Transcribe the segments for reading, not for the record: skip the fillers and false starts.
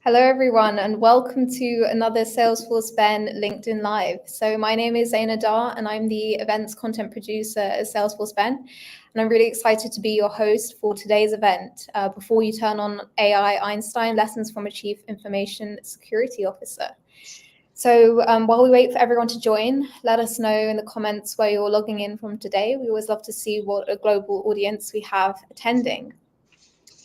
Hello, everyone, and welcome to another Salesforce Ben LinkedIn Live. So my name is Zaina Dar, and I'm the events content producer at Salesforce Ben. And I'm really excited to be your host for today's event, Before You Turn on AI Einstein, Lessons from a Chief Information Security Officer. So while we wait for everyone to join, let us know in the comments where you're logging in from today. We always love to see what a global audience we have attending.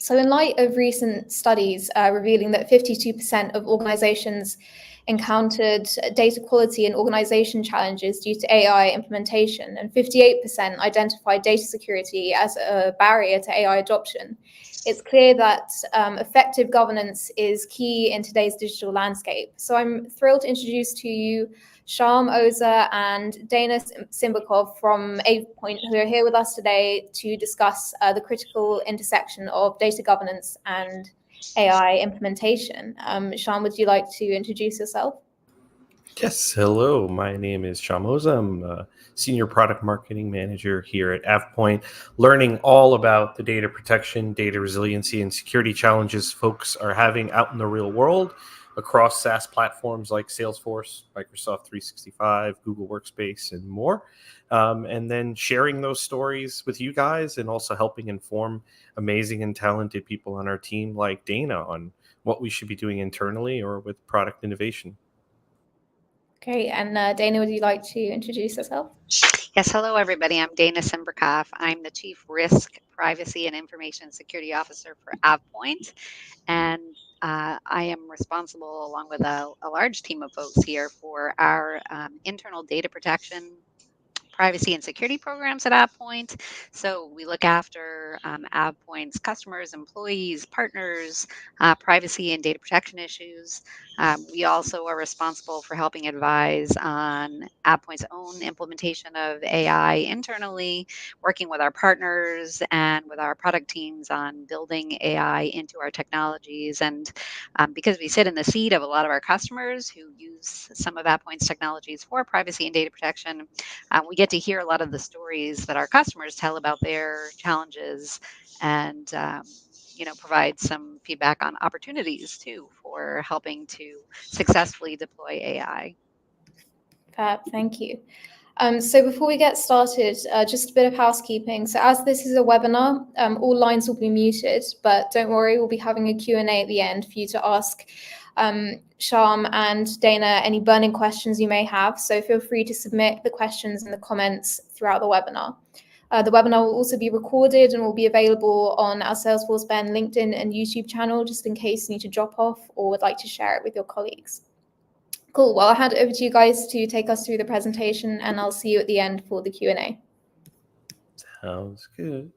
So in light of recent studies revealing that 52% of organizations encountered data quality and organization challenges due to AI implementation, and 58% identified data security as a barrier to AI adoption, it's clear that effective governance is key in today's digital landscape. So I'm thrilled to introduce to you Shyam Oza and Dana Simberkoff from AvePoint, who are here with us today to discuss the critical intersection of data governance and AI implementation. Shyam, would you like to introduce yourself? Yes, hello. My name is Shyam Oza. I'm a Senior Product Marketing Manager here at AvePoint, learning all about the data protection, data resiliency, and security challenges folks are having out in the real world across SaaS platforms like Salesforce, Microsoft 365, Google Workspace, and more. And then sharing those stories with you guys and also helping inform amazing and talented people on our team like Dana on what we should be doing internally or with product innovation. Great. And Dana, would you like to introduce yourself? Yes, hello everybody. I'm Dana Simberkoff. I'm the Chief Risk, Privacy, and Information Security Officer for AvePoint. And I am responsible, along with a large team of folks here, for our internal data protection, privacy, and security programs at AvePoint. So we look after AvePoint's customers, employees, partners, privacy and data protection issues. We also are responsible for helping advise on AvePoint's own implementation of AI internally, working with our partners and with our product teams on building AI into our technologies. And because we sit in the seat of a lot of our customers who use some of AvePoint's technologies for privacy and data protection, we get to hear a lot of the stories that our customers tell about their challenges and provide some feedback on opportunities too for helping to successfully deploy AI. Fab, thank you. So before we get started, just a bit of housekeeping. So as this is a webinar, all lines will be muted, but don't worry, we'll be having a Q&A at the end for you to ask Shyam and Dana any burning questions you may have. So feel free to submit the questions in the comments throughout the webinar. The webinar will also be recorded and will be available on our Salesforce Ben LinkedIn and YouTube channel, just in case you need to drop off or would like to share it with your colleagues. Cool. Well, I'll hand it over to you guys to take us through the presentation, and I'll see you at the end for the Q&A. Sounds good.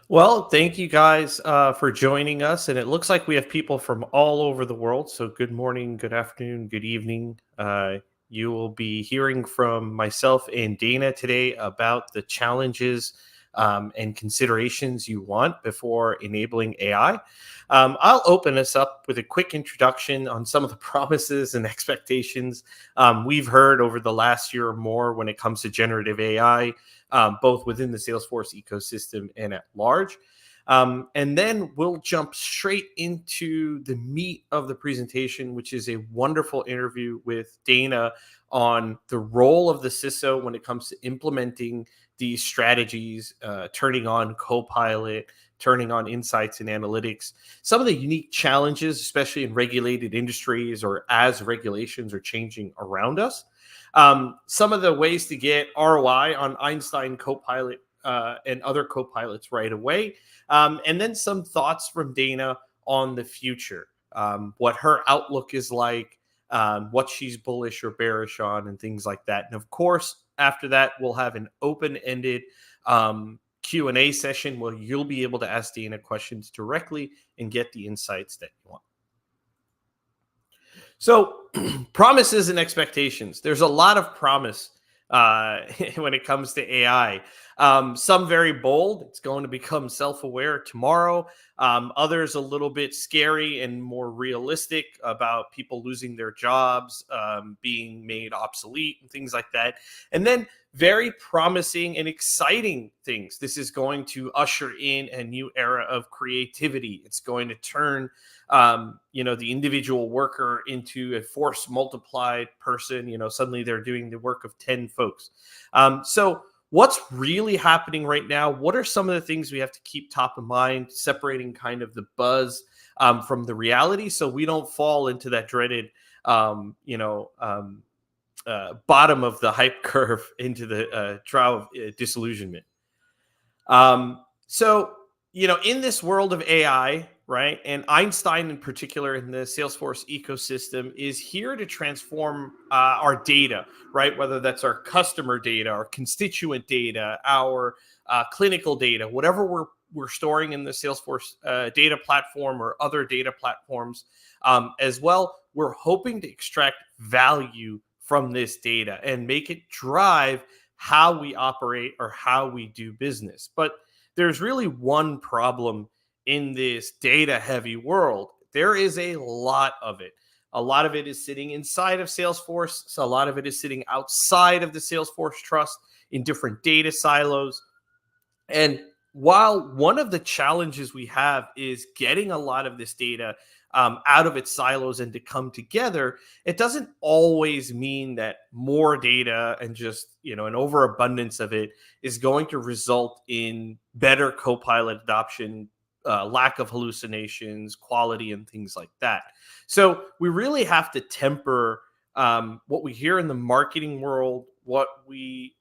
Well, thank you guys for joining us. And it looks like we have people from all over the world. So good morning, good afternoon, good evening. You will be hearing from myself and Dana today about the challenges and considerations you want before enabling AI. I'll open us up with a quick introduction on some of the promises and expectations we've heard over the last year or more when it comes to generative AI, both within the Salesforce ecosystem and at large. And then we'll jump straight into the meat of the presentation, which is a wonderful interview with Dana on the role of the CISO when it comes to implementing these strategies, turning on Copilot, turning on insights and analytics, some of the unique challenges, especially in regulated industries or as regulations are changing around us. Some of the ways to get ROI on Einstein Copilot and other Copilots right away. And then some thoughts from Dana on the future, what her outlook is like, what she's bullish or bearish on, and things like that. And of course, after that, we'll have an open-ended Q&A session where you'll be able to ask Dana questions directly and get the insights that you want. So promises and expectations. There's a lot of promise when it comes to AI. Some very bold. It's going to become self-aware tomorrow. Others a little bit scary and more realistic about people losing their jobs, being made obsolete and things like that. And then very promising and exciting things. This is going to usher in a new era of creativity. It's going to turn the individual worker into a force multiplied person. Suddenly they're doing the work of 10 folks. So what's really happening right now? What are some of the things we have to keep top of mind, separating kind of the buzz from the reality, so we don't fall into that dreaded, bottom of the hype curve, into the trial of disillusionment. So, in this world of AI, right, and Einstein in particular in the Salesforce ecosystem is here to transform our data, right? Whether that's our customer data, our constituent data, our clinical data, whatever we're storing in the Salesforce data platform or other data platforms as well. We're hoping to extract value from this data and make it drive how we operate or how we do business. But there's really one problem in this data heavy world. There is a lot of it. A lot of it is sitting inside of Salesforce. So a lot of it is sitting outside of the Salesforce trust in different data silos. And while one of the challenges we have is getting a lot of this data out of its silos and to come together, it doesn't always mean that more data and just an overabundance of it is going to result in better Copilot adoption, lack of hallucinations, quality, and things like that. So we really have to temper what we hear in the marketing world, what we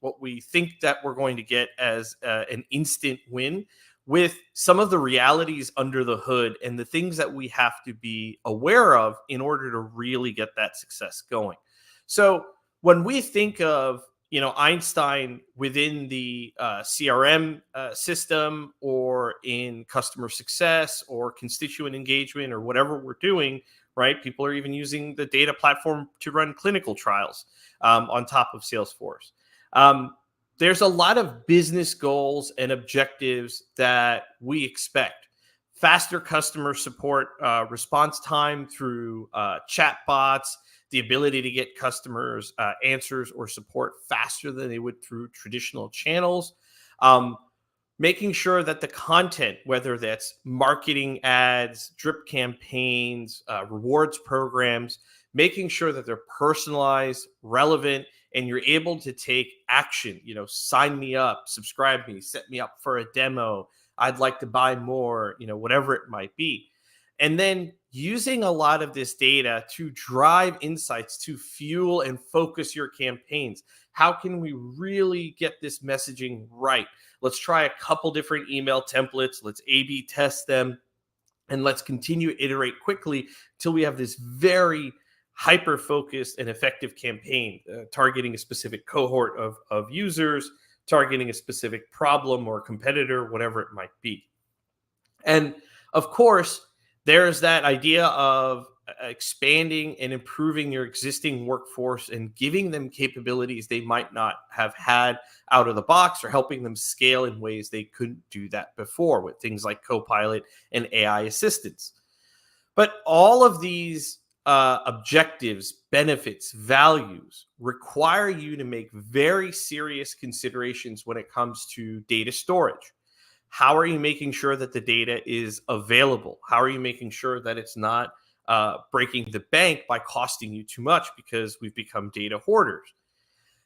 think that we're going to get as an instant win, with some of the realities under the hood and the things that we have to be aware of in order to really get that success going. So when we think of Einstein within the CRM system, or in customer success or constituent engagement or whatever we're doing, right? People are even using the data platform to run clinical trials on top of Salesforce. There's a lot of business goals and objectives that we expect. Faster customer support response time through chat bots, the ability to get customers answers or support faster than they would through traditional channels. Making sure that the content, whether that's marketing ads, drip campaigns, rewards programs, making sure that they're personalized, relevant, and you're able to take action. Sign me up, subscribe me, set me up for a demo. I'd like to buy more, whatever it might be. And then using a lot of this data to drive insights to fuel and focus your campaigns. How can we really get this messaging right? Let's try a couple different email templates. Let's A/B test them. And let's continue to iterate quickly till we have this very hyper-focused and effective campaign, targeting a specific cohort of users, targeting a specific problem or competitor, whatever it might be. And of course, there's that idea of expanding and improving your existing workforce and giving them capabilities they might not have had out of the box, or helping them scale in ways they couldn't do that before with things like Copilot and AI assistance. But all of these objectives, benefits, values require you to make very serious considerations when it comes to data storage. How are you making sure that the data is available? How are you making sure that it's not breaking the bank by costing you too much because we've become data hoarders?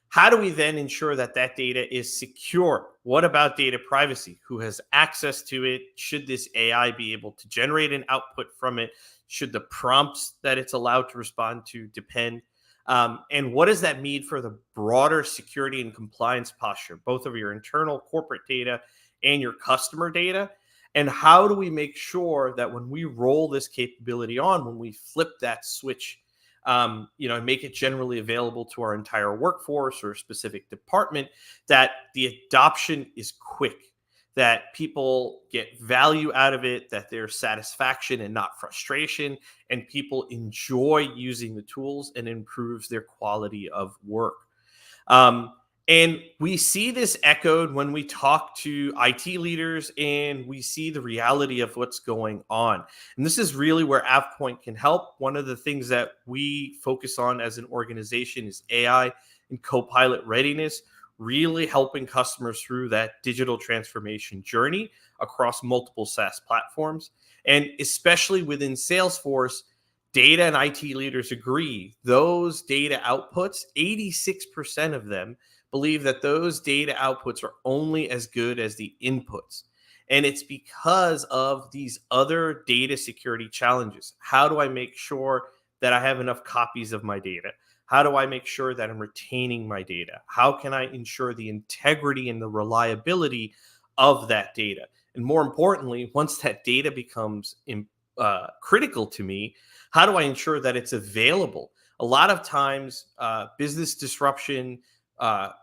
How do we then ensure that that data is secure? What about data privacy? Who has access to it? Should this AI be able to generate an output from it? Should the prompts that it's allowed to respond to depend? And what does that mean for the broader security and compliance posture, both of your internal corporate data and your customer data? And how do we make sure that when we roll this capability on, when we flip that switch, and make it generally available to our entire workforce or a specific department, that the adoption is quick, that people get value out of it, that there's satisfaction and not frustration, and people enjoy using the tools and improves their quality of work. And we see this echoed when we talk to IT leaders and we see the reality of what's going on. And this is really where AvePoint can help. One of the things that we focus on as an organization is AI and co-pilot readiness, really helping customers through that digital transformation journey across multiple SaaS platforms. And especially within Salesforce, data and IT leaders agree those data outputs, 86% of them believe that those data outputs are only as good as the inputs. And it's because of these other data security challenges. How do I make sure that I have enough copies of my data? How do I make sure that I'm retaining my data? How can I ensure the integrity and the reliability of that data? And more importantly, once that data becomes critical to me, how do I ensure that it's available? A lot of times, business disruption,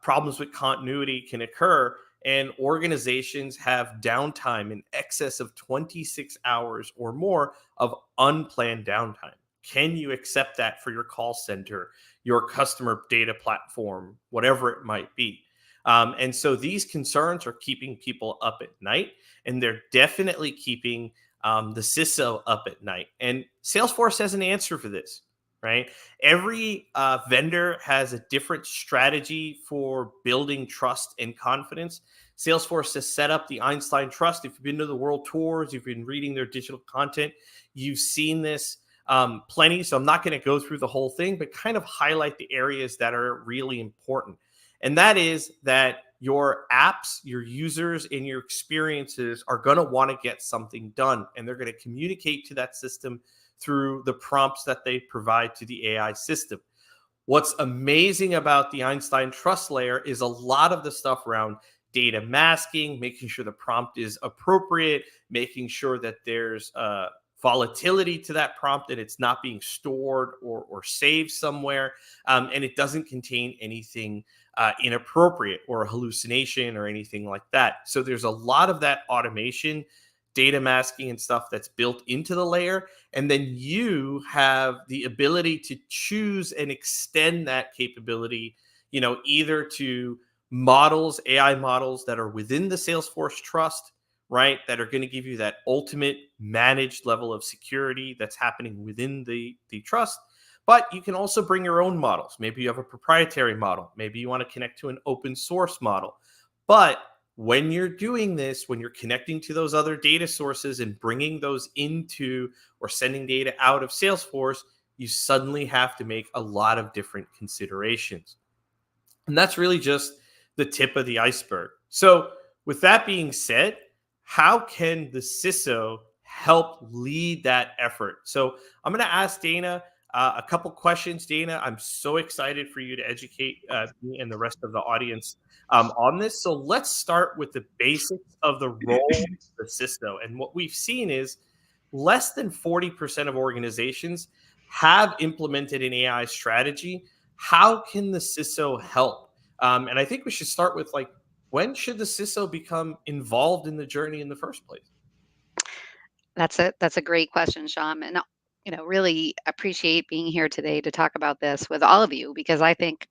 problems with continuity can occur, and organizations have downtime in excess of 26 hours or more of unplanned downtime. Can you accept that for your call center, your customer data platform, whatever it might be? And so these concerns are keeping people up at night, and they're definitely keeping the CISO up at night. And Salesforce has an answer for this, right? Every vendor has a different strategy for building trust and confidence. Salesforce has set up the Einstein Trust. If you've been to the world tours, you've been reading their digital content, you've seen this plenty. So I'm not going to go through the whole thing, but kind of highlight the areas that are really important. And that is that your apps, your users, and your experiences are going to want to get something done. And they're going to communicate to that system through the prompts that they provide to the AI system. What's amazing about the Einstein Trust Layer is a lot of the stuff around data masking, making sure the prompt is appropriate, making sure that there's volatility to that prompt, that it's not being stored or saved somewhere, and it doesn't contain anything inappropriate or a hallucination or anything like that. So there's a lot of that automation, data masking and stuff that's built into the layer. And then you have the ability to choose and extend that capability, either to models, AI models that are within the Salesforce Trust, right? That are going to give you that ultimate managed level of security that's happening within the trust. But you can also bring your own models. Maybe you have a proprietary model. Maybe you want to connect to an open source model. But when you're doing this, when you're connecting to those other data sources and bringing those into or sending data out of Salesforce, you suddenly have to make a lot of different considerations. And that's really just the tip of the iceberg. So with that being said, how can the CISO help lead that effort? So I'm going to ask Dana a couple questions. Dana, I'm so excited for you to educate me and the rest of the audience on this. So let's start with the basics of the role of the CISO. And what we've seen is less than 40% of organizations have implemented an AI strategy. How can the CISO help? And I think we should start with when should the CISO become involved in the journey in the first place? That's a great question, Sean, and really appreciate being here today to talk about this with all of you, because I think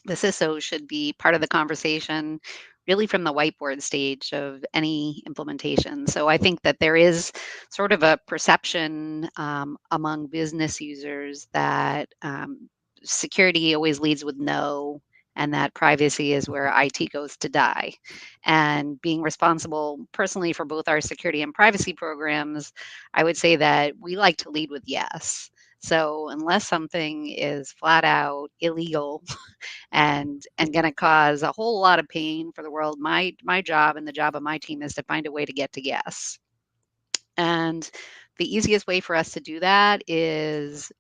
the CISO should be part of the conversation really from the whiteboard stage of any implementation. So I think that there is sort of a perception among business users that security always leads with no, and that privacy is where IT goes to die. And being responsible personally for both our security and privacy programs, I would say that we like to lead with yes. So unless something is flat out illegal and going to cause a whole lot of pain for the world, my job and the job of my team is to find a way to get to yes. And the easiest way for us to do that is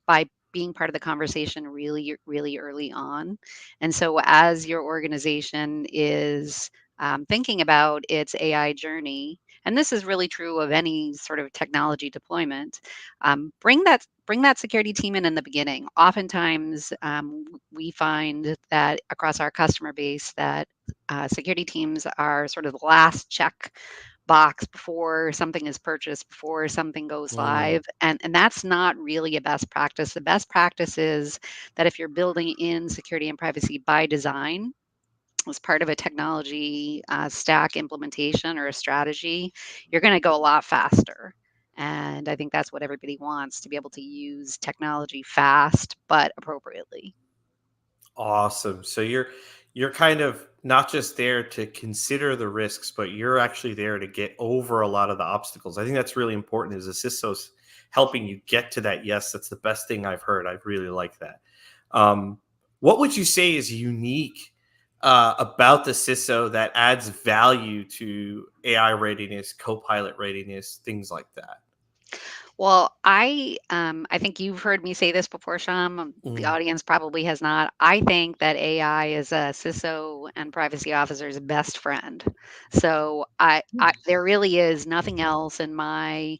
by being part of the conversation really, really early on. And so, as your organization is thinking about its AI journey, and this is really true of any sort of technology deployment, bring that security team in the beginning. Oftentimes, we find that across our customer base that security teams are sort of the last check box before something is purchased, before something goes Mm, live. And that's not really a best practice. The best practice is that if you're building in security and privacy by design, as part of a technology stack implementation or a strategy, you're going to go a lot faster. And I think that's what everybody wants, to be able to use technology fast but appropriately. awesome. So you're kind of not just there to consider the risks, but you're actually there to get over a lot of the obstacles. I think that's really important as a CISO's helping you get to that. Yes, that's the best thing I've heard. I really like that. Um, what would you say is unique about the CISO that adds value to AI readiness, co-pilot readiness, things like that? Well, I think you've heard me say this before, Sham. The Mm, audience probably has not. I think that AI is a CISO and privacy officer's best friend. So there really is nothing else in my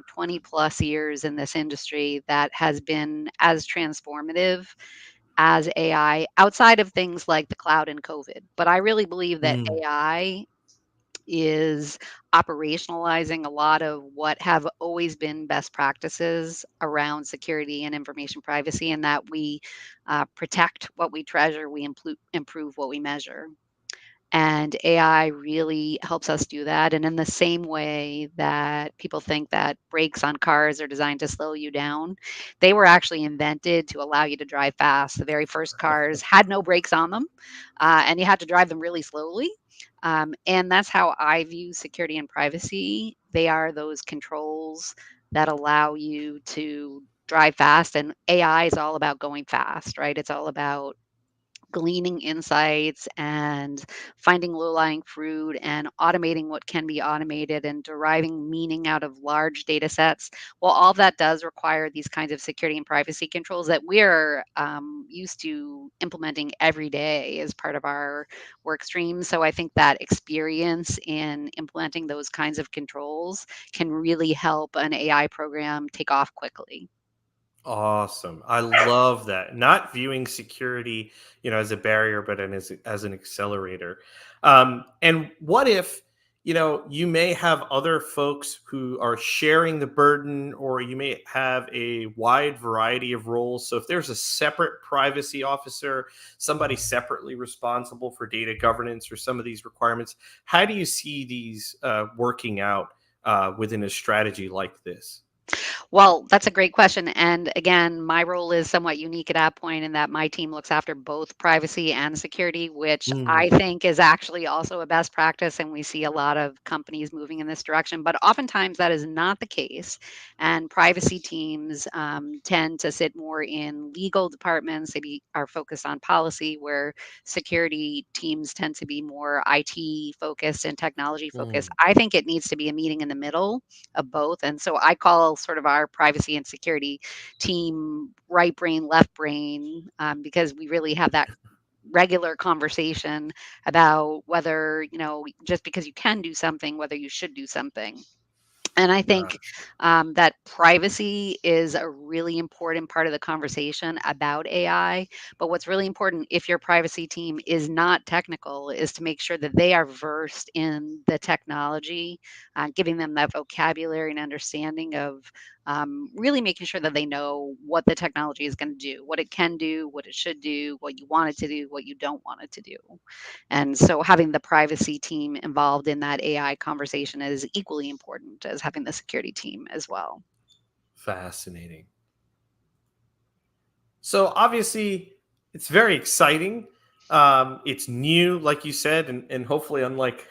20 plus years in this industry that has been as transformative as AI, outside of things like the cloud and COVID. But I really believe that mm, AI is operationalizing a lot of what have always been best practices around security and information privacy, and that we protect what we treasure, we improve what we measure. And AI really helps us do that. And in the same way that people think that brakes on cars are designed to slow you down, they were actually invented to allow you to drive fast. The very first cars had no brakes on them, and you had to drive them really slowly. And that's how I view security and privacy. They are those controls that allow you to drive fast. And AI is all about going fast, right? It's all about gleaning insights and finding low-lying fruit and automating what can be automated and deriving meaning out of large data sets. Well, all of that does require these kinds of security and privacy controls that we're used to implementing every day as part of our work stream. So I think that experience in implementing those kinds of controls can really help an AI program take off quickly. awesome. I love that. Not viewing security, as a barrier, but as an accelerator. And what if, you may have other folks who are sharing the burden, or you may have a wide variety of roles. So if there's a separate privacy officer, somebody separately responsible for data governance or some of these requirements, how do you see these working out within a strategy like this? Well, that's a great question. And again, my role is somewhat unique at that point in that my team looks after both privacy and security, which I Mm, think is actually also a best practice. And we see a lot of companies moving in this direction. But oftentimes that is not the case. And privacy teams tend to sit more in legal departments. Are focused on policy, where security teams tend to be more IT focused and technology focused. mm. I think it needs to be a meeting in the middle of both. And so I call sort of our privacy and security team right brain, left brain, because we really have that regular conversation about whether, just because you can do something, whether you should do something. And I think that privacy is a really important part of the conversation about AI. But what's really important, if your privacy team is not technical, is to make sure that they are versed in the technology, giving them that vocabulary and understanding of really making sure that they know what the technology is going to do, what it can do, what it should do, what you want it to do, what you don't want it to do. And so having the privacy team involved in that AI conversation is equally important as having the security team as well. Fascinating. So obviously, it's very exciting. It's new, like you said, and hopefully, unlike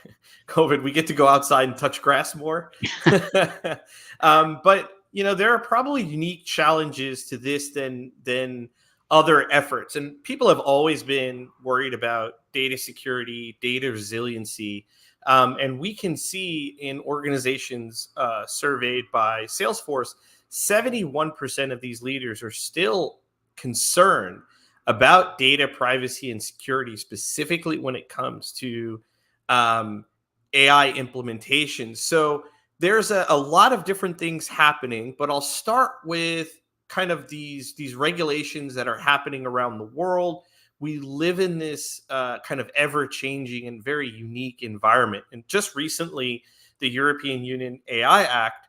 COVID, we get to go outside and touch grass more. But there are probably unique challenges to this than other efforts, and people have always been worried about data security, data resiliency. And we can see in organizations surveyed by Salesforce, 71% of these leaders are still concerned about data privacy and security, specifically when it comes to um, AI implementation. So there's a lot of different things happening, but I'll start with kind of these regulations that are happening around the world. we live in this kind of ever-changing and very unique environment. And just recently, the European Union AI Act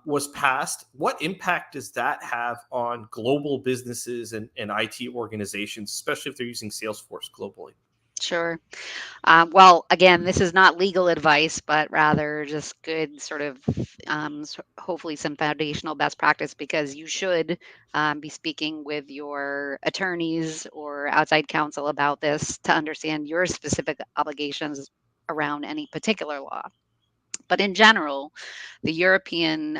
was passed. What impact does that have on global businesses and IT organizations, especially if they're using Salesforce globally? Sure. Well, again, this is not legal advice, but rather just good sort of hopefully some foundational best practice, because you should be speaking with your attorneys or outside counsel about this to understand your specific obligations around any particular law. But in general, the European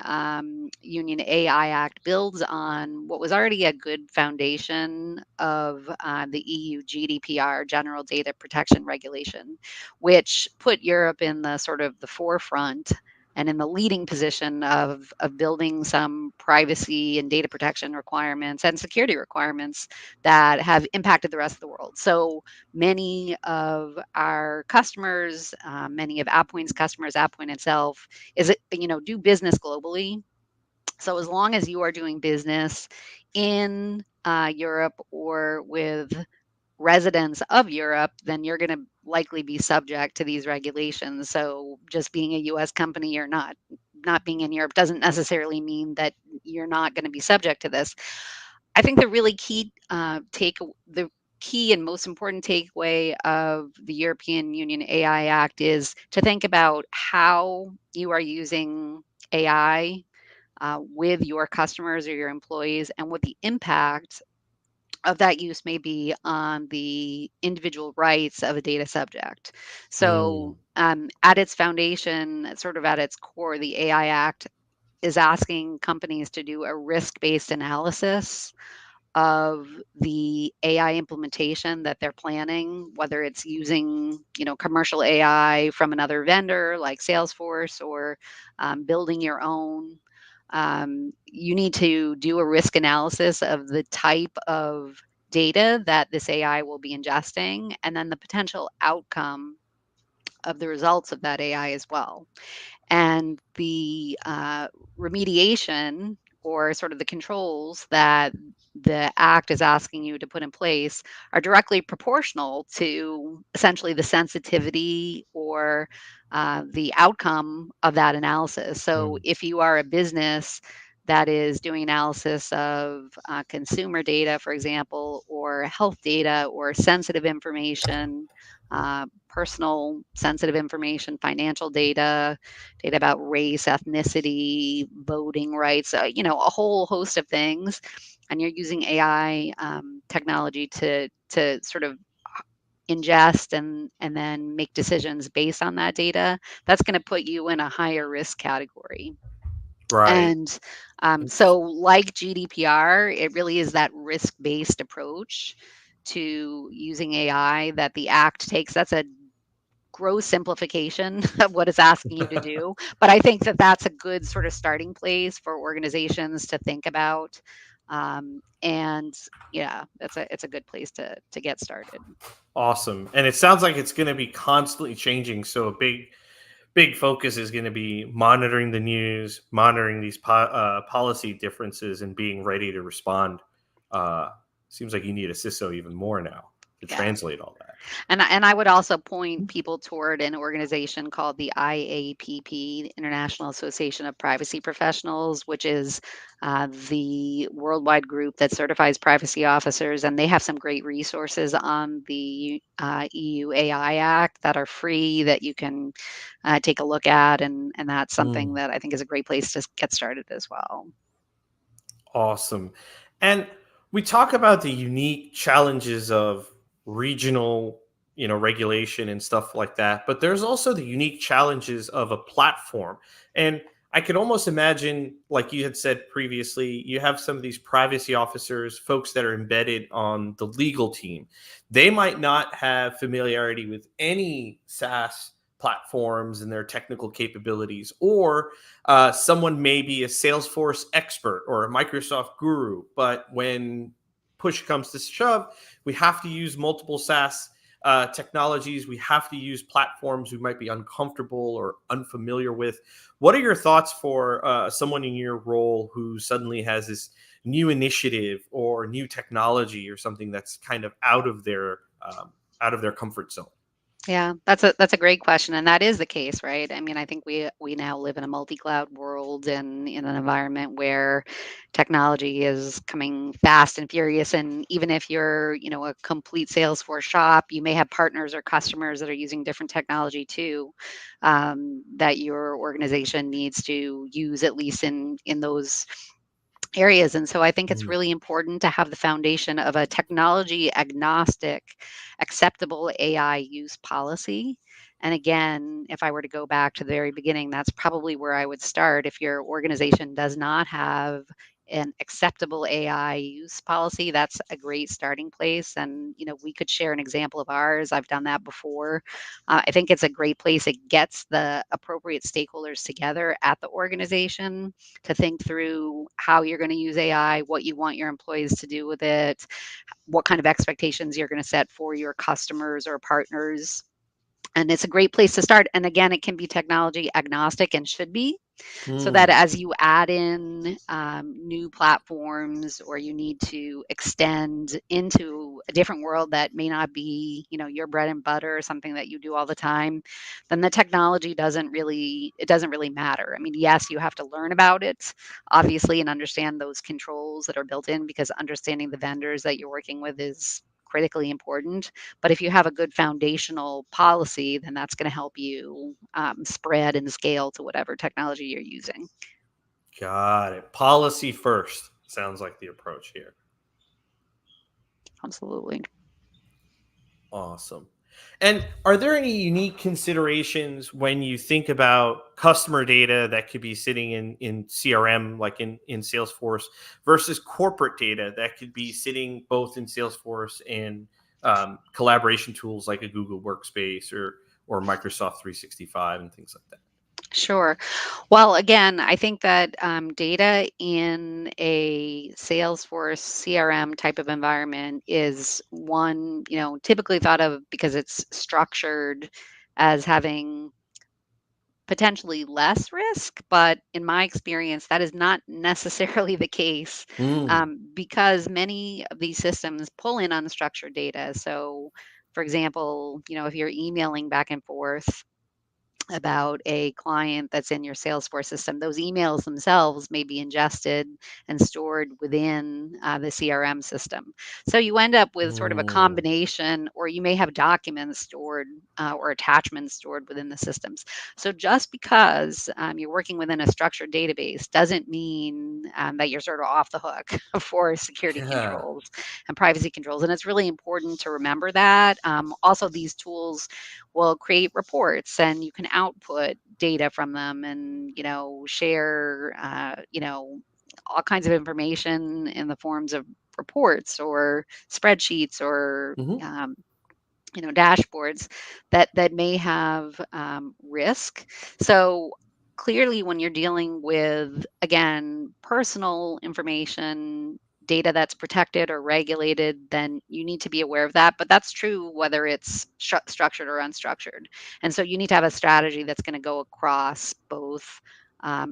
Union AI Act builds on what was already a good foundation of the EU GDPR, General Data Protection Regulation, which put Europe in the sort of the forefront and in the leading position of building some privacy and data protection requirements and security requirements that have impacted the rest of the world. So many of our customers, many of AvePoint's customers, AvePoint itself, do business globally. So as long as you are doing business in Europe or with residents of Europe, then you're going to likely be subject to these regulations. So just being a U.S. company or not being in Europe doesn't necessarily mean that you're not going to be subject to this. I think the really the key and most important takeaway of the European Union AI Act is to think about how you are using AI with your customers or your employees, and what the impact of that use may be on the individual rights of a data subject. So, at its foundation, sort of at its core, the AI Act is asking companies to do a risk-based analysis of the AI implementation that they're planning, whether it's using, commercial AI from another vendor like Salesforce, or building your own. You need to do a risk analysis of the type of data that this AI will be ingesting, and then the potential outcome of the results of that AI as well. And the remediation, or sort of the controls that the act is asking you to put in place, are directly proportional to essentially the sensitivity or the outcome of that analysis. So if you are a business that is doing analysis of consumer data, for example, or health data, or sensitive information, personal sensitive information, financial data about race, ethnicity, voting rights, a whole host of things, and you're using AI technology to sort of ingest and then make decisions based on that data, that's going to put you in a higher risk category. Right. And so, like GDPR, it really is that risk-based approach to using AI that the Act takes. That's a gross simplification of what it's asking you to do, but I think that that's a good sort of starting place for organizations to think about. And yeah, it's a good place to get started. Awesome. And it sounds like it's going to be constantly changing. So a big focus is going to be monitoring the news, monitoring these policy differences, and being ready to respond. Seems like you need a CISO even more now to Yeah. translate all that. And I would also point people toward an organization called the IAPP, the International Association of Privacy Professionals, which is the worldwide group that certifies privacy officers. And they have some great resources on the EU AI Act that are free, that you can take a look at. And that's something that I think is a great place to get started as well. Awesome. And we talk about the unique challenges of regional, regulation and stuff like that, but there's also the unique challenges of a platform. And I could almost imagine, like you had said previously, you have some of these privacy officers, folks that are embedded on the legal team. They might not have familiarity with any SaaS platforms and their technical capabilities, or someone may be a Salesforce expert or a Microsoft guru, but when push comes to shove, we have to use multiple SaaS technologies. We have to use platforms we might be uncomfortable or unfamiliar with. What are your thoughts for someone in your role who suddenly has this new initiative or new technology or something that's kind of out of their comfort zone? Yeah, that's a great question, and that is the case, right? I mean, I think we now live in a multi-cloud world and in an environment where technology is coming fast and furious. And even if you're, a complete Salesforce shop, you may have partners or customers that are using different technology too, that your organization needs to use at least in those areas. And so I think it's Mm. really important to have the foundation of a technology agnostic, acceptable AI use policy. And again, if I were to go back to the very beginning, that's probably where I would start. If your organization does not have an acceptable AI use policy, that's a great starting place. And, we could share an example of ours. I've done that before. I think it's a great place. It gets the appropriate stakeholders together at the organization to think through how you're going to use AI, what you want your employees to do with it, what kind of expectations you're going to set for your customers or partners. And it's a great place to start. And again, it can be technology agnostic and should be, so that Mm. as you add in new platforms or you need to extend into a different world that may not be, your bread and butter or something that you do all the time, then the technology doesn't really matter. I mean, yes, you have to learn about it, obviously, and understand those controls that are built in, because understanding the vendors that you're working with is critically important. But if you have a good foundational policy, then that's going to help you spread and scale to whatever technology you're using. Got it. Policy first sounds like the approach here. Absolutely. Awesome. And are there any unique considerations when you think about customer data that could be sitting in CRM, like in Salesforce, versus corporate data that could be sitting both in Salesforce and collaboration tools like a Google Workspace or Microsoft 365 and things like that? Sure. Well, again, I think that data in a Salesforce CRM type of environment is one, typically thought of because it's structured as having potentially less risk, but in my experience, that is not necessarily the case, Mm. because many of these systems pull in unstructured data. So, for example, if you're emailing back and forth about a client that's in your Salesforce system, those emails themselves may be ingested and stored within the CRM system. So you end up with sort of a Mm. combination, or you may have documents stored or attachments stored within the systems. So just because you're working within a structured database doesn't mean that you're sort of off the hook for security Yeah. controls and privacy controls. And it's really important to remember that. Also, these tools will create reports, and you can output data from them and share all kinds of information in the forms of reports or spreadsheets or Hmm. dashboards that may have risk. So clearly, when you're dealing with, again, personal information, data that's protected or regulated, then you need to be aware of that. But that's true whether it's structured or unstructured. And so you need to have a strategy that's going to go across both.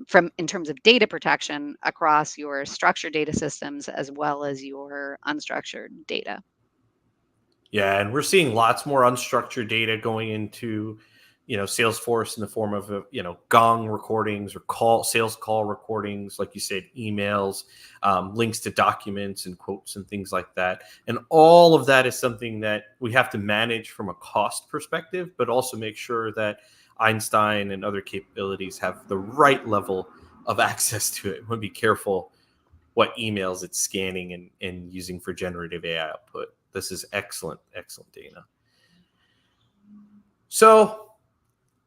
From in terms of data protection across your structured data systems as well as your unstructured data. Yeah, and we're seeing lots more unstructured data going into, Salesforce in the form of, Gong recordings or sales call recordings, like you said, emails, links to documents and quotes and things like that. And all of that is something that we have to manage from a cost perspective, but also make sure that Einstein and other capabilities have the right level of access to it. We'll be careful what emails it's scanning and using for generative AI output. This is excellent, excellent, Dana. So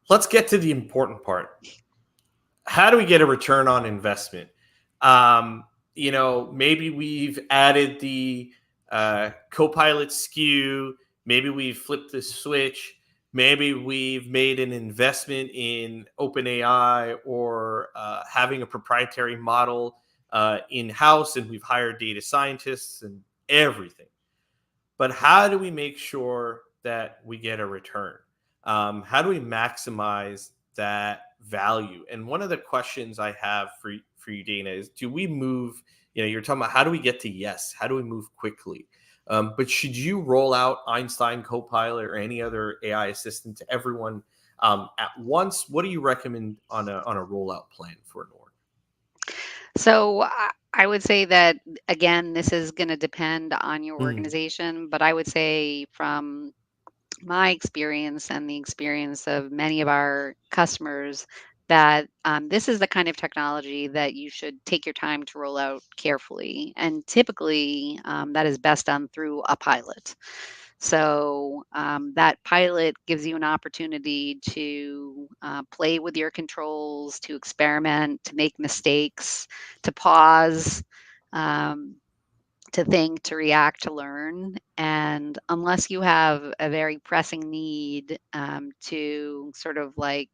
let's get to the important part. How do we get a return on investment? Maybe we've added the Copilot SKU. Maybe we've flipped the switch. Maybe we've made an investment in OpenAI or having a proprietary model in-house, and we've hired data scientists and everything. But how do we make sure that we get a return? How do we maximize that value? And one of the questions I have for you, Dana, is do we move, you're talking about how do we get to yes? How do we move quickly? But should you roll out Einstein Copilot or any other AI assistant to everyone at once? What do you recommend on a rollout plan for an org? So I would say that, again, this is going to depend on your Mm, organization, but I would say from my experience and the experience of many of our customers that this is the kind of technology that you should take your time to roll out carefully. And typically, that is best done through a pilot. So that pilot gives you an opportunity to play with your controls, to experiment, to make mistakes, to pause. Um, to think, to react, to learn. And unless you have a very pressing need to sort of like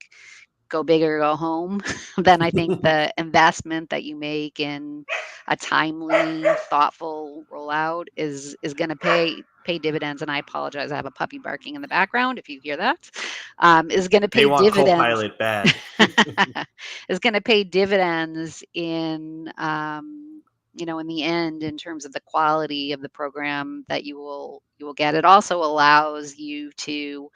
go big or go home, then I think the investment that you make in a timely, thoughtful rollout is going to pay dividends. And I apologize, I have a puppy barking in the background. If you hear that, is going to they pay want dividends. Copilot bad. Is going to pay dividends in in the end in terms of the quality of the program that you will get. It also allows you to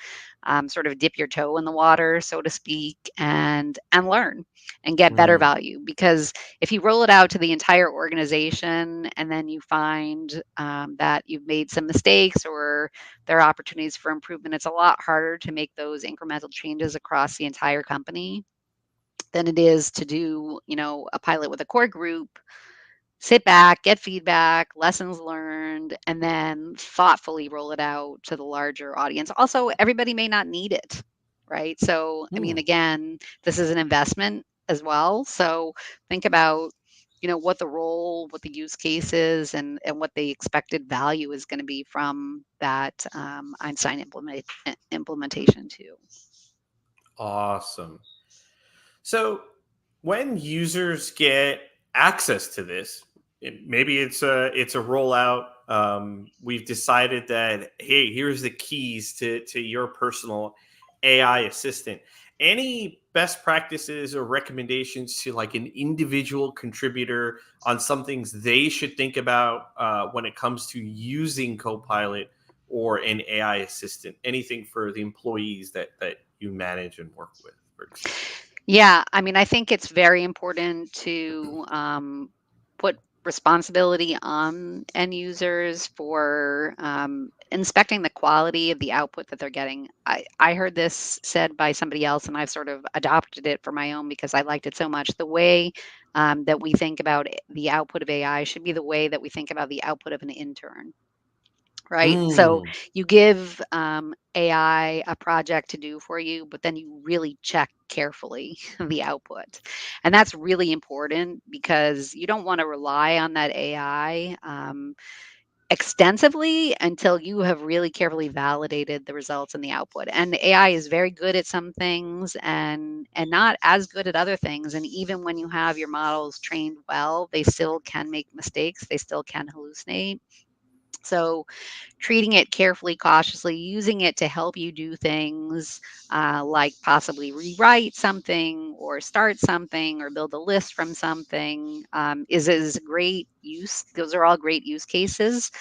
sort of dip your toe in the water, so to speak, and learn and get better Mm, value. Because if you roll it out to the entire organization and then you find that you've made some mistakes or there are opportunities for improvement, it's a lot harder to make those incremental changes across the entire company than it is to do, a pilot with a core group, sit back, get feedback, lessons learned, and then thoughtfully roll it out to the larger audience. Also, everybody may not need it, right? So, I mean, mm. again, this is an investment as well. So, think about what the role, what the use case is, and what the expected value is going to be from that Einstein implementation too. Awesome. So when users get access to this, maybe it's a rollout. We've decided that hey, here's the keys to your personal AI assistant. Any best practices or recommendations to like an individual contributor on some things they should think about when it comes to using Copilot or an AI assistant? Anything for the employees that you manage and work with, for example. Yeah, I mean, I think it's very important to put responsibility on end users for inspecting the quality of the output that they're getting. I heard this said by somebody else, and I've sort of adopted it for my own because I liked it so much. The way that we think about the output of AI should be the way that we think about the output of an intern. Right. So Mm, you give AI a project to do for you, but then you really check carefully the output. And that's really important because you don't want to rely on that AI extensively until you have really carefully validated the results and the output. And AI is very good at some things and not as good at other things. And even when you have your models trained well, they still can make mistakes. They still can hallucinate. So treating it carefully, cautiously, using it to help you do things like possibly rewrite something or start something or build a list from something is a great use. Those are all great use cases,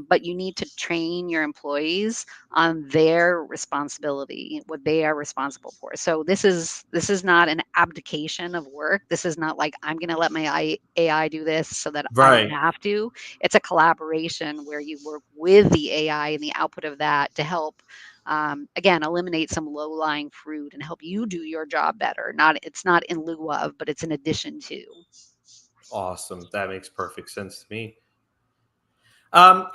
but you need to train your employees on their responsibility, what they are responsible for. So this is not an abdication of work. This is not like I'm going to let my AI do this so that I don't right. have to. It's a collaboration where you work with the AI and the output of that to help, again, eliminate some low-lying fruit and help you do your job better. It's not in lieu of, but it's in addition to. Awesome. That makes perfect sense to me.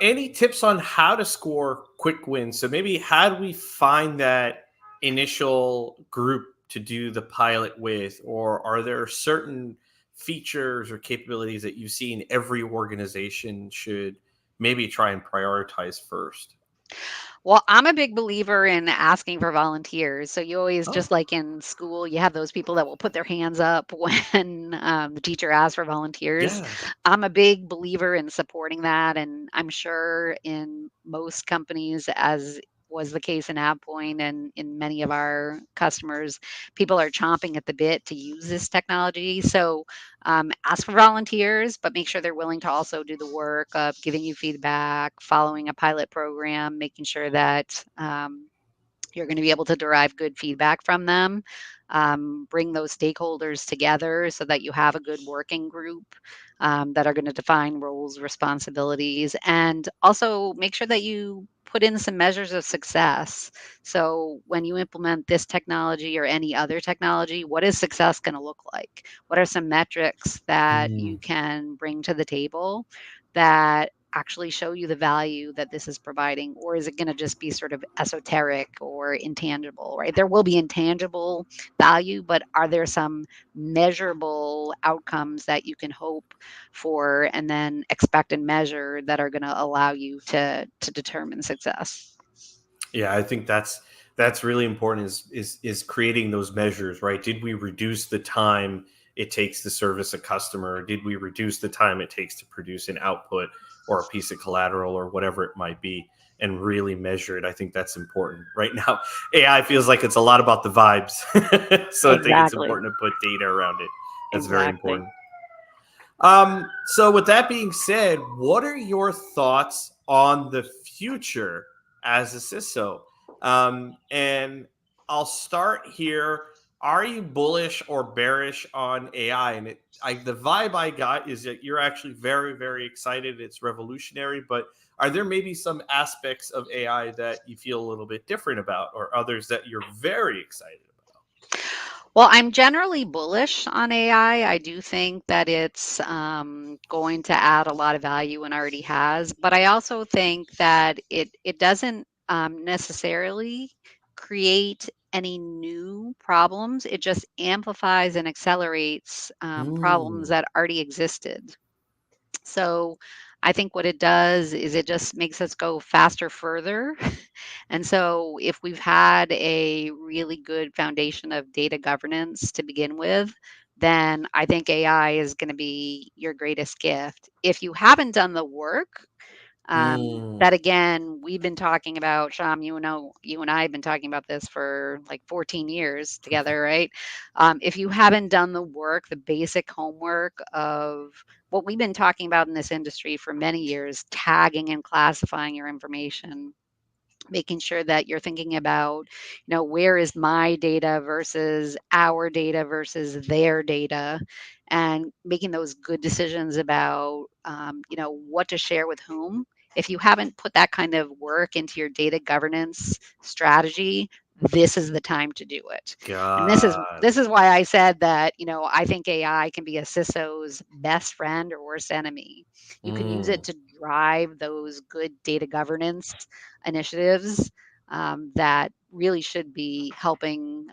Any tips on how to score quick wins? So maybe how do we find that initial group to do the pilot with, or are there certain features or capabilities that you see in every organization should maybe try and prioritize first? Well, I'm a big believer in asking for volunteers. So you always, Oh, just like in school, you have those people that will put their hands up when the teacher asks for volunteers. yeah. I'm a big believer in supporting that. And I'm sure in most companies, as was the case in AvePoint and in many of our customers. People are chomping at the bit to use this technology. So ask for volunteers, but make sure they're willing to also do the work of giving you feedback, following a pilot program, making sure that you're going to be able to derive good feedback from them. Bring those stakeholders together so that you have a good working group that are going to define roles, responsibilities, and also make sure that you put in some measures of success. So when you implement this technology or any other technology, what is success going to look like? What are some metrics that you can bring to the table that actually show you the value that this is providing? Or is it going to just be sort of esoteric or intangible, right? There will be intangible value, but are there some measurable outcomes that you can hope for and then expect and measure that are going to allow you to determine success? Yeah, I think that's really important is creating those measures, right? Did we reduce the time it takes to service a customer? Did we reduce the time it takes to produce an output or a piece of collateral or whatever it might be, and really measure it? I think that's important. Right now, AI feels like it's a lot about the vibes. So I think it's Exactly. important to put data around it. That's very Exactly. important. So with that being said, what are your thoughts on the future as a CISO? And I'll start here. Are you bullish or bearish on AI? And the vibe I got is that you're actually very, very excited. It's revolutionary, but are there maybe some aspects of AI that you feel a little bit different about, or others that you're very excited about? Well, I'm generally bullish on AI. I do think that it's going to add a lot of value and already has, but I also think that it doesn't necessarily create any new problems. It just amplifies and accelerates problems Mm. that already existed. So I think what it does is it just makes us go faster, further. And so if we've had a really good foundation of data governance to begin with, then I think AI is going to be your greatest gift. If you haven't done the work, Mm. that again, we've been talking about, Sham, you and I have been talking about this for like 14 years together, right? If you haven't done the work, the basic homework of what we've been talking about in this industry for many years, tagging and classifying your information, making sure that you're thinking about, where is my data versus our data versus their data, and making those good decisions about, what to share with whom. If you haven't put that kind of work into your data governance strategy, this is the time to do it. And this is God. this is why I said that, I think AI can be a CISO's best friend or worst enemy. You can use it Mm. to drive those good data governance initiatives that really should be helping,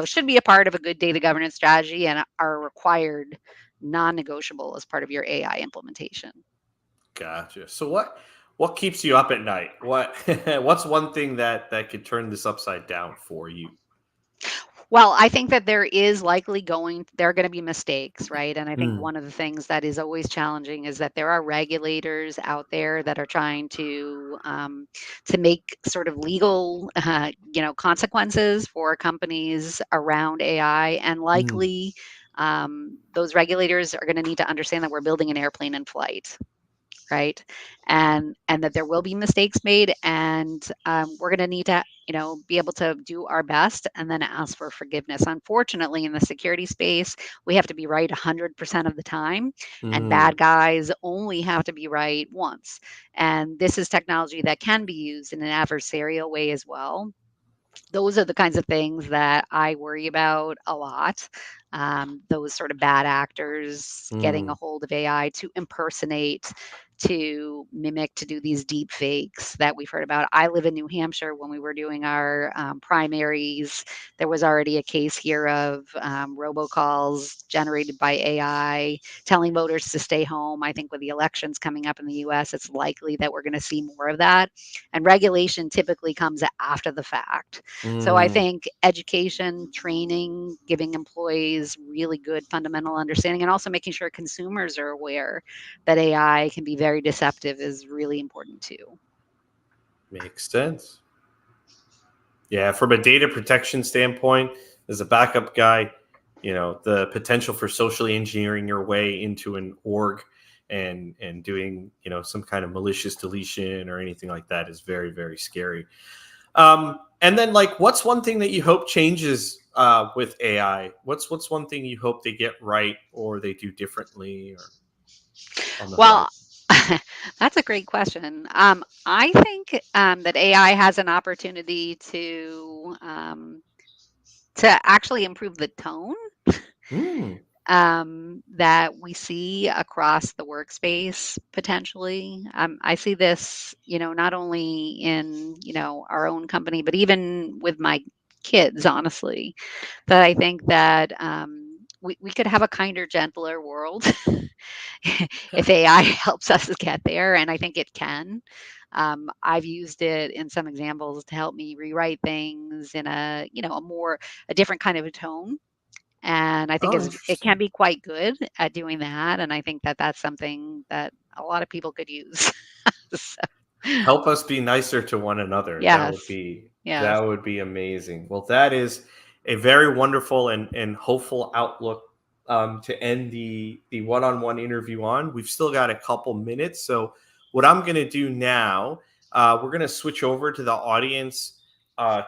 should be a part of a good data governance strategy and are required non-negotiable as part of your AI implementation. Gotcha. So what keeps you up at night? What's one thing that could turn this upside down for you? Well, I think that there are going to be mistakes, right? And I think Mm. one of the things that is always challenging is that there are regulators out there that are trying to make sort of legal, consequences for companies around AI, and Mm. likely those regulators are going to need to understand that we're building an airplane in flight, right? And that there will be mistakes made, and we're going to need to, be able to do our best and then ask for forgiveness. Unfortunately, in the security space, we have to be right 100% of the time, and Mm. bad guys only have to be right once. And this is technology that can be used in an adversarial way as well. Those are the kinds of things that I worry about a lot. Those sort of bad actors getting a Mm. hold of AI to impersonate, to mimic, to do these deep fakes that we've heard about. I live in New Hampshire. When we were doing our primaries, there was already a case here of robocalls generated by AI telling voters to stay home. I think with the elections coming up in the US, it's likely that we're going to see more of that. And regulation typically comes after the fact. So I Mm. think education, training, giving employees really good fundamental understanding, and also making sure consumers are aware that AI can be very deceptive is really important too. Makes sense. Yeah, from a data protection standpoint, as a backup guy, the potential for socially engineering your way into an org and doing, some kind of malicious deletion or anything like that is very, very scary. And then, like, what's one thing that you hope changes with AI? What's one thing you hope they get right or they do differently or on the Well, horizon? that's a great question. I think that AI has an opportunity to actually improve the tone Mm, that we see across the workspace potentially. I see this, not only in, our own company, but even with my kids, honestly, that I think that we could have a kinder, gentler world if AI helps us get there. And I think it can. I've used it in some examples to help me rewrite things in a different kind of a tone, and I think oh, it can interesting. be quite good at doing that, and I think that that's something that a lot of people could use. So, Help us be nicer to one another. That would yes, be that yes. would be amazing. Well, that is a very wonderful and hopeful outlook to end the one-on-one interview on. We've still got a couple minutes, so what I'm going to do now, we're going to switch over to the audience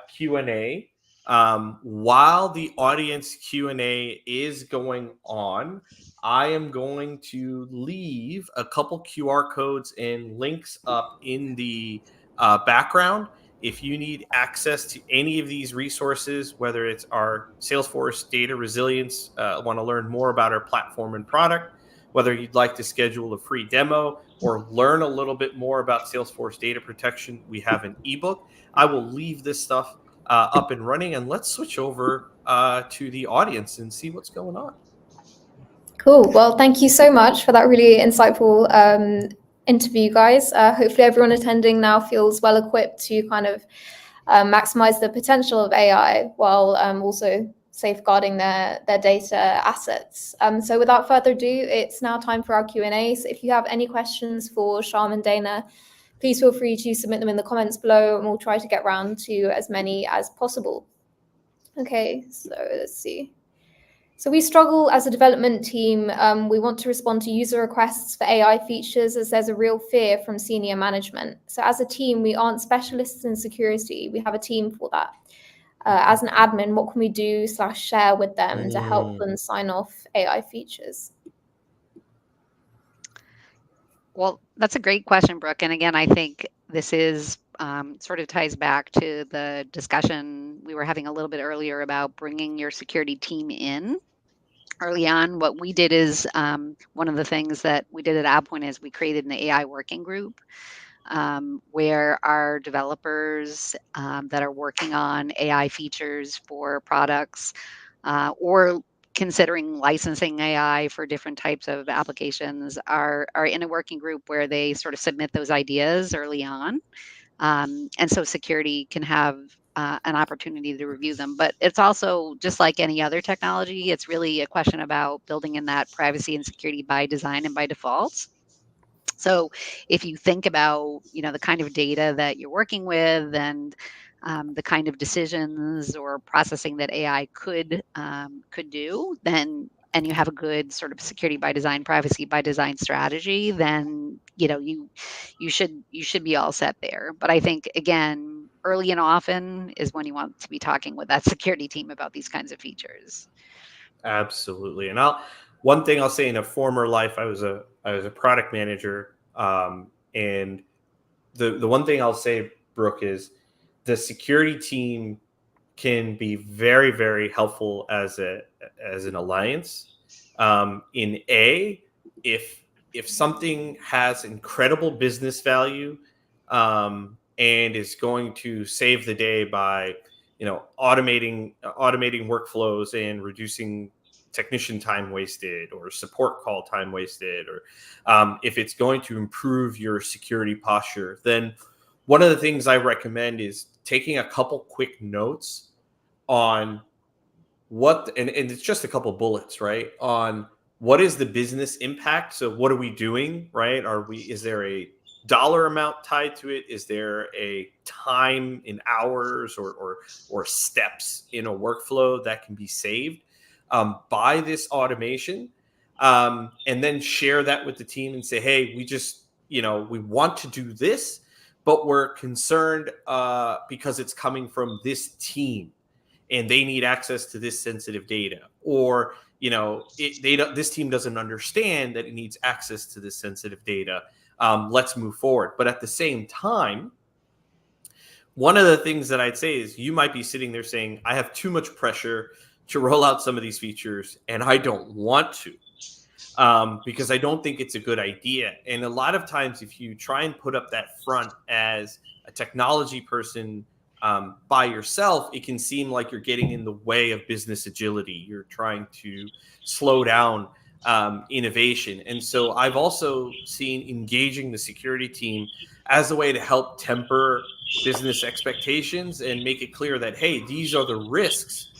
Q&A. While the audience Q&A is going on, I am going to leave a couple QR codes and links up in the background. If you need access to any of these resources, whether it's our Salesforce data resilience, want to learn more about our platform and product, whether you'd like to schedule a free demo or learn a little bit more about Salesforce data protection, we have an ebook. I will leave this stuff up and running, and let's switch over to the audience and see what's going on. Cool. Well, thank you so much for that really insightful interview, guys. Hopefully everyone attending now feels well equipped to kind of maximize the potential of AI while also safeguarding their data assets. So without further ado, it's now time for our Q&A. So if you have any questions for Sharm and Dana, please feel free to submit them in the comments below, and we'll try to get round to as many as possible. Okay, so let's see. So we struggle as a development team. We want to respond to user requests for AI features as there's a real fear from senior management. So as a team, we aren't specialists in security. We have a team for that. As an admin, what can we do / share with them to help them sign off AI features? Well, that's a great question, Brooke. And again, I think this is sort of ties back to the discussion we were having a little bit earlier about bringing your security team in. Early on, what we did is one of the things that we did at AvePoint is we created an AI working group where our developers that are working on AI features for products or considering licensing AI for different types of applications are in a working group where they sort of submit those ideas early on. And so security can have an opportunity to review them. But it's also just like any other technology, it's really a question about building in that privacy and security by design and by default. So if you think about, the kind of data that you're working with and the kind of decisions or processing that AI could do, then and you have a good sort of security by design, privacy by design strategy, then you should be all set there. But I think again, early and often is when you want to be talking with that security team about these kinds of features. Absolutely. And one thing I'll say, in a former life, I was a product manager. And the one thing I'll say, Brooke, is the security team can be very, very helpful as an alliance. If something has incredible business value, and is going to save the day by automating workflows and reducing technician time wasted or support call time wasted, or if it's going to improve your security posture, then one of the things I recommend is taking a couple quick notes on and it's just a couple bullets, right? On what is the business impact? So what are we doing, right? Is there a dollar amount tied to it? Is there a time in hours or steps in a workflow that can be saved by this automation? And then share that with the team and say, hey, we want to do this, but we're concerned because it's coming from this team and they need access to this sensitive data, or this team doesn't understand that it needs access to this sensitive data. Let's move forward. But at the same time, one of the things that I'd say is you might be sitting there saying, I have too much pressure to roll out some of these features and I don't want to. Because I don't think it's a good idea. And a lot of times, if you try and put up that front as a technology person by yourself, it can seem like you're getting in the way of business agility. You're trying to slow down innovation. And so I've also seen engaging the security team as a way to help temper business expectations and make it clear that, hey, these are the risks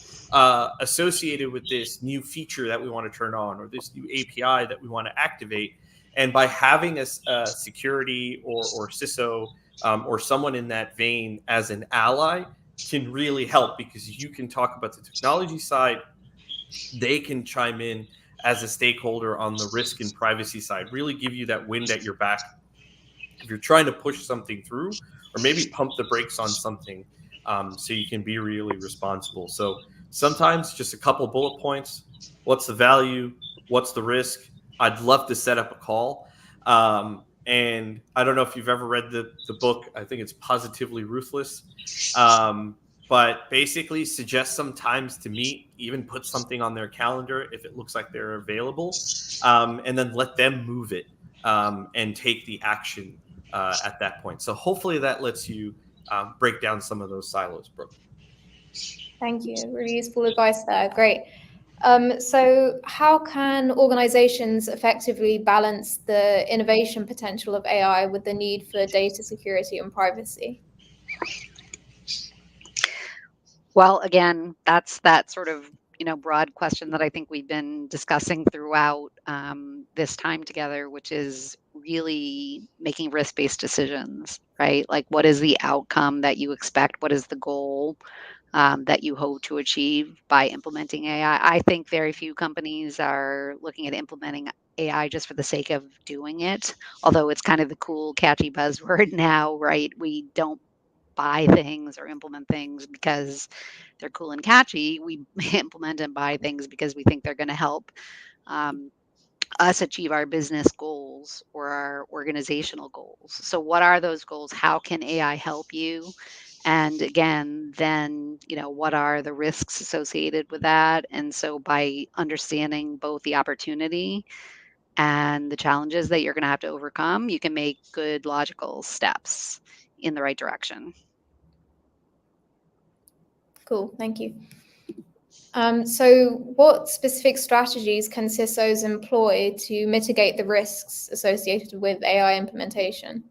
associated with this new feature that we want to turn on, or this new API that we want to activate. And by having a security or CISO or someone in that vein as an ally can really help, because you can talk about the technology side. They can chime in as a stakeholder on the risk and privacy side, really give you that wind at your back if you're trying to push something through, or maybe pump the brakes on something so you can be really responsible. So sometimes just a couple bullet points. What's the value? What's the risk? I'd love to set up a call. And I don't know if you've ever read the book. I think it's Positively Ruthless. But basically suggest some times to meet, even put something on their calendar if it looks like they're available, and then let them move it and take the action at that point. So hopefully that lets you break down some of those silos, Brooke. Thank you. Really useful advice there. Great. So how can organizations effectively balance the innovation potential of AI with the need for data security and privacy? Well, again, that's that sort of broad question that I think we've been discussing throughout this time together, which is really making risk-based decisions, right? Like, what is the outcome that you expect? What is the goal that you hope to achieve by implementing AI? I think very few companies are looking at implementing AI just for the sake of doing it, although it's kind of the cool, catchy buzzword now, right? We don't buy things or implement things because they're cool and catchy. We implement and buy things because we think they're going to help us achieve our business goals or our organizational goals. So what are those goals? How can AI help you? And again, then, what are the risks associated with that? And so by understanding both the opportunity and the challenges that you're going to have to overcome, you can make good logical steps in the right direction. Cool, thank you. So what specific strategies can CISOs employ to mitigate the risks associated with AI implementation?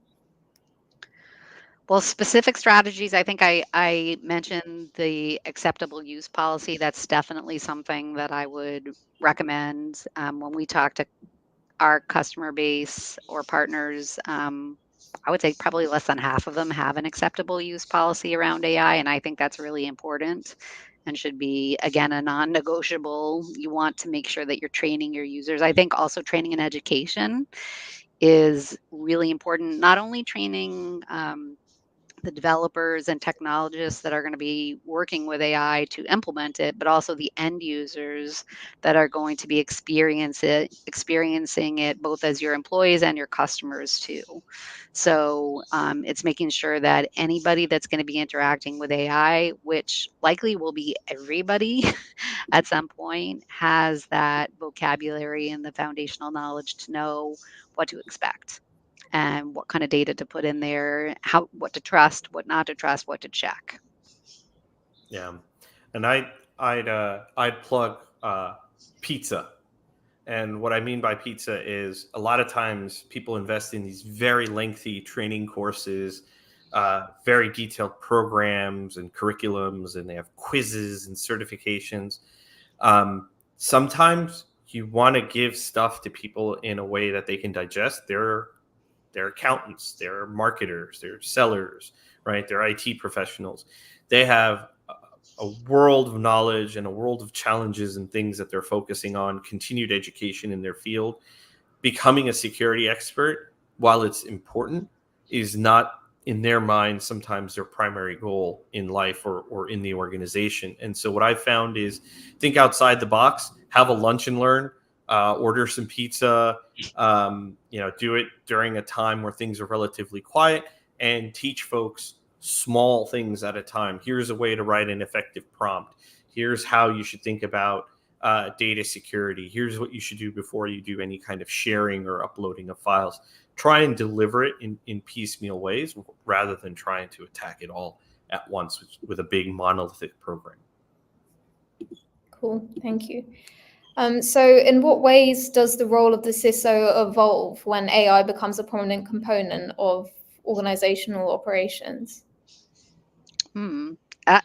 Well, specific strategies, I think I mentioned the acceptable use policy. That's definitely something that I would recommend when we talk to our customer base or partners. I would say probably less than half of them have an acceptable use policy around AI, and I think that's really important and should be, again, a non-negotiable. You want to make sure that you're training your users. I think also training and education is really important, not only training the developers and technologists that are going to be working with AI to implement it, but also the end users that are going to be experiencing it both as your employees and your customers too. So it's making sure that anybody that's going to be interacting with AI, which likely will be everybody at some point, has that vocabulary and the foundational knowledge to know what to expect and what kind of data to put in there, what to trust, what not to trust, what to check. Yeah, and I'd plug pizza. And what I mean by pizza is a lot of times people invest in these very lengthy training courses, very detailed programs and curriculums, and they have quizzes and certifications. Sometimes you want to give stuff to people in a way that they can digest. They're They're accountants, they're marketers, they're sellers, right? They're IT professionals. They have a world of knowledge and a world of challenges and things that they're focusing on, continued education in their field. Becoming a security expert, while it's important, is not in their mind sometimes their primary goal in life or in the organization. And so what I've found is think outside the box, have a lunch and learn, order some pizza, do it during a time where things are relatively quiet, and teach folks small things at a time. Here's a way to write an effective prompt. Here's how you should think about data security. Here's what you should do before you do any kind of sharing or uploading of files. Try and deliver it in piecemeal ways rather than trying to attack it all at once with a big monolithic program. Cool, thank you. So in what ways does the role of the CISO evolve when AI becomes a prominent component of organizational operations?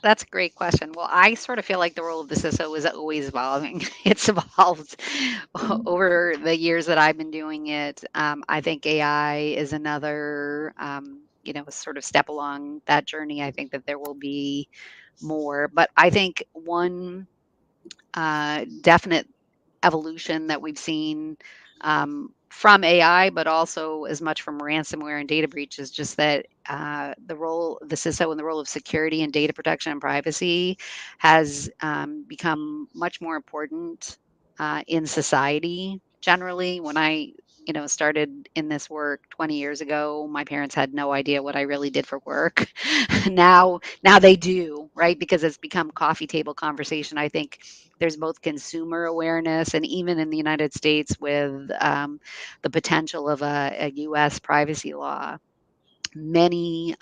That's a great question. Well, I sort of feel like the role of the CISO is always evolving. It's evolved over the years that I've been doing it. I think AI is another, sort of step along that journey. I think that there will be more, but I think one definite evolution that we've seen from AI, but also as much from ransomware and data breach is just that the role, the CISO and the role of security and data protection and privacy has become much more important in society generally. When I started in this work 20 years ago, my parents had no idea what I really did for work. now they do, right? Because it's become coffee table conversation. I think there's both consumer awareness, and even in the United States with the potential of a U.S. privacy law, many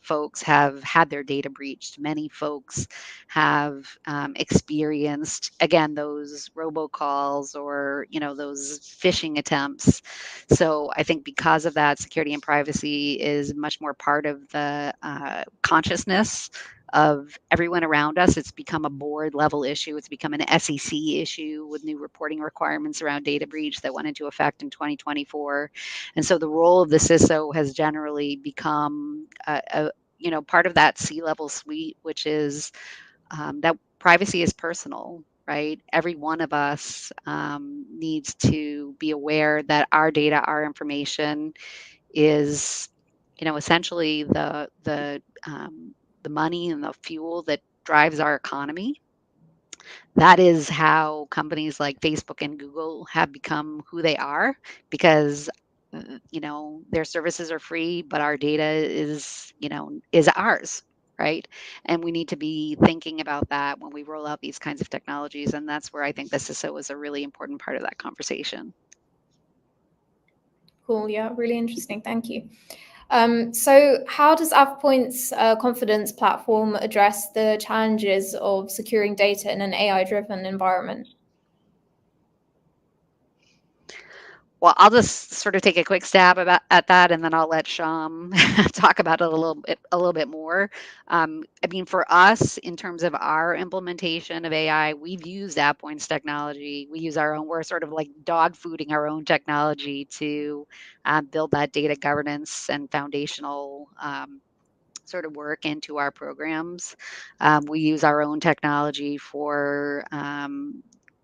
folks have had their data breached. Many folks have experienced, again, those robocalls or those phishing attempts. So I think because of that, security and privacy is much more part of the consciousness of everyone around us. It's become a board level issue. It's become an SEC issue with new reporting requirements around data breach that went into effect in 2024. And so the role of the CISO has generally become part of that C-level suite, which is that privacy is personal, right? Every one of us needs to be aware that our data, our information is, essentially the money and the fuel that drives our economy. That is how companies like Facebook and Google have become who they are, because their services are free, but our data is ours, right? And we need to be thinking about that when we roll out these kinds of technologies, and that's where I think the CISO is a really important part of that conversation. Cool, yeah, really interesting, thank you. So how does AvePoint's confidence platform address the challenges of securing data in an AI-driven environment? Well, I'll just sort of take a quick stab at that, and then I'll let Sham talk about it a little bit more. I mean, for us, in terms of our implementation of AI, we've used AvePoint's technology. We use our own. We're sort of like dog fooding our own technology to build that data governance and foundational sort of work into our programs. We use our own technology for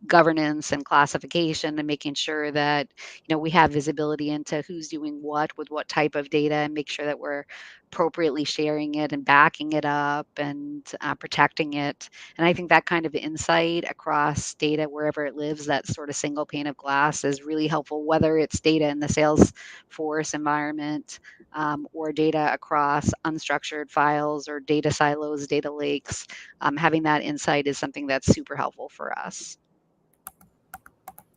governance and classification and making sure that we have visibility into who's doing what with what type of data, and make sure that we're appropriately sharing it and backing it up and protecting it. And I think that kind of insight across data wherever it lives, that sort of single pane of glass, is really helpful, whether it's data in the Salesforce environment or data across unstructured files or data silos, data lakes. Having that insight is something that's super helpful for us.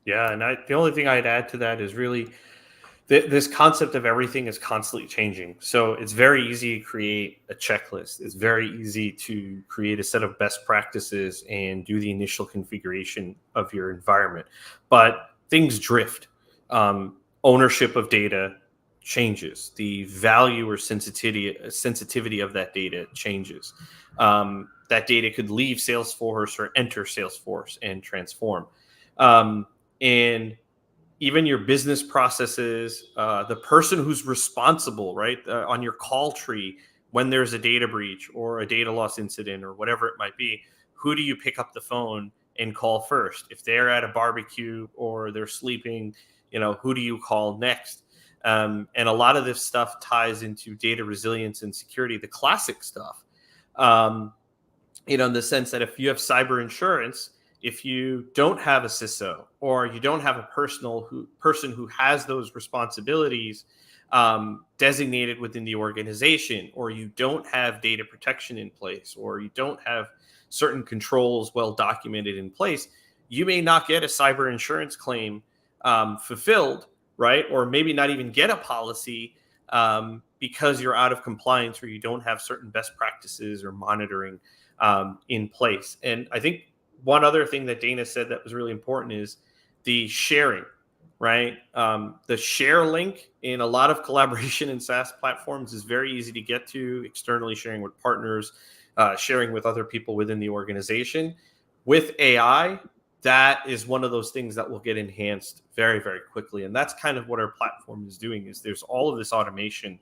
Yeah, and the only thing I'd add to that is really this concept of everything is constantly changing. So it's very easy to create a checklist. It's very easy to create a set of best practices and do the initial configuration of your environment. But things drift. Ownership of data changes. The value or sensitivity of that data changes. That data could leave Salesforce or enter Salesforce and transform. And even your business processes, the person who's responsible, right, on your call tree when there's a data breach or a data loss incident or whatever it might be. Who do you pick up the phone and call first? If they're at a barbecue or they're sleeping, who do you call next? And a lot of this stuff ties into data resilience and security, the classic stuff. In the sense that if you have cyber insurance, if you don't have a CISO or you don't have a person who has those responsibilities designated within the organization, or you don't have data protection in place, or you don't have certain controls well documented in place, you may not get a cyber insurance claim fulfilled, right? Or maybe not even get a policy because you're out of compliance or you don't have certain best practices or monitoring in place. And I think one other thing that Dana said that was really important is the sharing, right? The share link in a lot of collaboration in SaaS platforms is very easy to get to, externally sharing with partners, sharing with other people within the organization. With AI, that is one of those things that will get enhanced very, very quickly. And that's kind of what our platform is doing, is there's all of this automation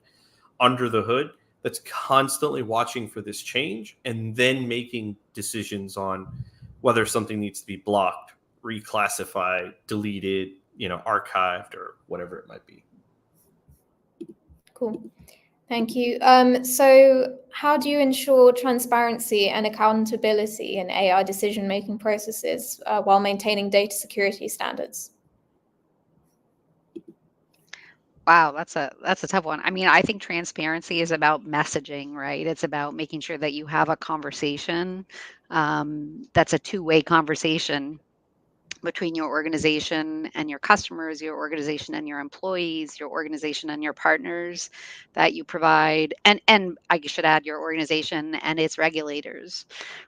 under the hood that's constantly watching for this change and then making decisions on whether something needs to be blocked, reclassified, deleted, archived, or whatever it might be. Cool. Thank you. So how do you ensure transparency and accountability in AI decision-making processes while maintaining data security standards? Wow, that's a tough one. I mean, I think transparency is about messaging, right? It's about making sure that you have a conversation that's a two-way conversation between your organization and your customers, your organization and your employees, your organization and your partners, that you provide, and I should add, your organization and its regulators,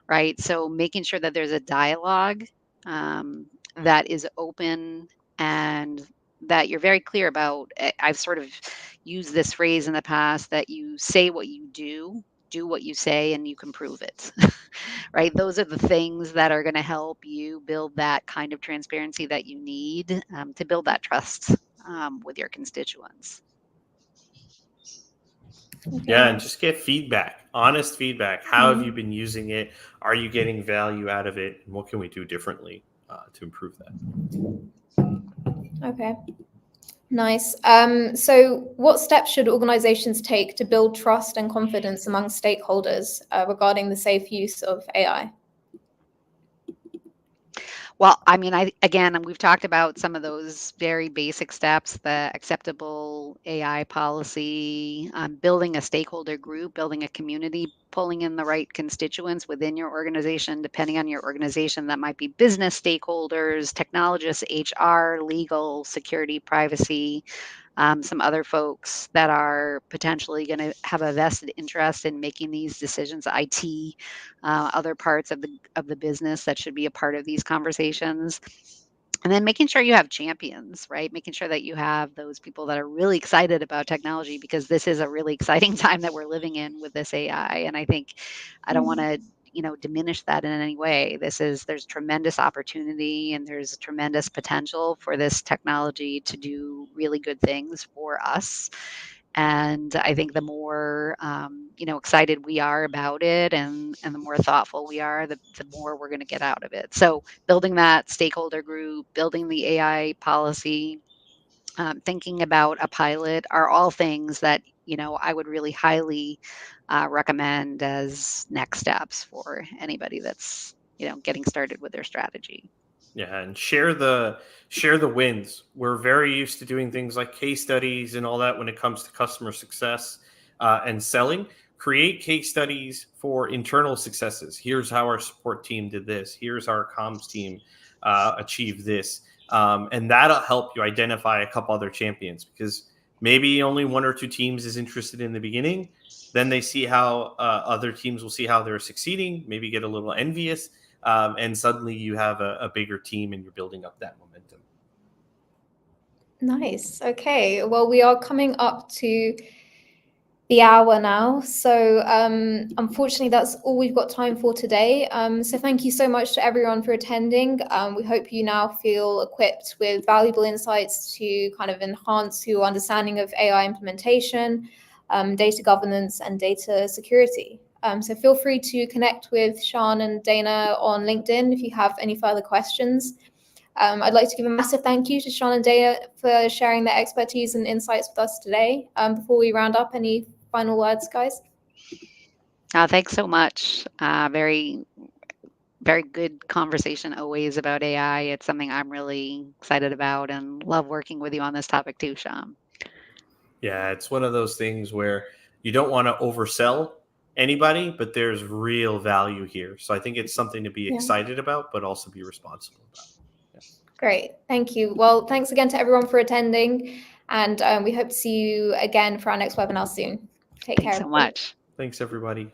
right? So making sure that there's a dialogue that is open and that you're very clear about. I've sort of used this phrase in the past, that you say what you do what you say, and you can prove it. Right? Those are the things that are going to help you build that kind of transparency that you need to build that trust with your constituents. Okay. Yeah, and just get feedback, honest feedback. How have you been using it? Are you getting value out of it? And what can we do differently to improve that? Okay. Nice. So what steps should organizations take to build trust and confidence among stakeholders regarding the safe use of AI? Well, I mean, and we've talked about some of those very basic steps: the acceptable AI policy, building a stakeholder group, building a community, pulling in the right constituents within your organization. Depending on your organization, that might be business stakeholders, technologists, HR, legal, security, privacy. Some other folks that are potentially going to have a vested interest in making these decisions, IT, other parts of the business that should be a part of these conversations. And then making sure you have champions, right? Making sure that you have those people that are really excited about technology, because this is a really exciting time that we're living in with this AI. And I think I don't want to diminish that in any way. There's tremendous opportunity and there's tremendous potential for this technology to do really good things for us. And I think the more excited we are about it, and the more thoughtful we are, the more we're going to get out of it. So building that stakeholder group, building the AI policy, thinking about a pilot are all things that I would really highly recommend as next steps for anybody that's getting started with their strategy. Yeah, and share the wins. We're very used to doing things like case studies and all that when it comes to customer success and selling. Create case studies for internal successes. Here's how our support team did this. Here's how our comms team achieved this. And that'll help you identify a couple other champions, because maybe only one or two teams is interested in the beginning. Then they see how other teams will see how they're succeeding, maybe get a little envious. And suddenly you have a bigger team and you're building up that momentum. Nice. Okay. Well, we are coming up to the hour now. So unfortunately, that's all we've got time for today. So thank you so much to everyone for attending. We hope you now feel equipped with valuable insights to kind of enhance your understanding of AI implementation, data governance, and data security. So feel free to connect with Sean and Dana on LinkedIn if you have any further questions. I'd like to give a massive thank you to Sean and Dana for sharing their expertise and insights with us today. Before we round up, any final words, guys? Thanks so much. Very, very good conversation always about AI. It's something I'm really excited about and love working with you on this topic too, Sean. Yeah, it's one of those things where you don't want to oversell anybody, but there's real value here. So I think it's something to be excited about, but also be responsible about. Yeah. Great. Thank you. Well, thanks again to everyone for attending. And we hope to see you again for our next webinar soon. Take care. Thanks so much. Thanks, everybody.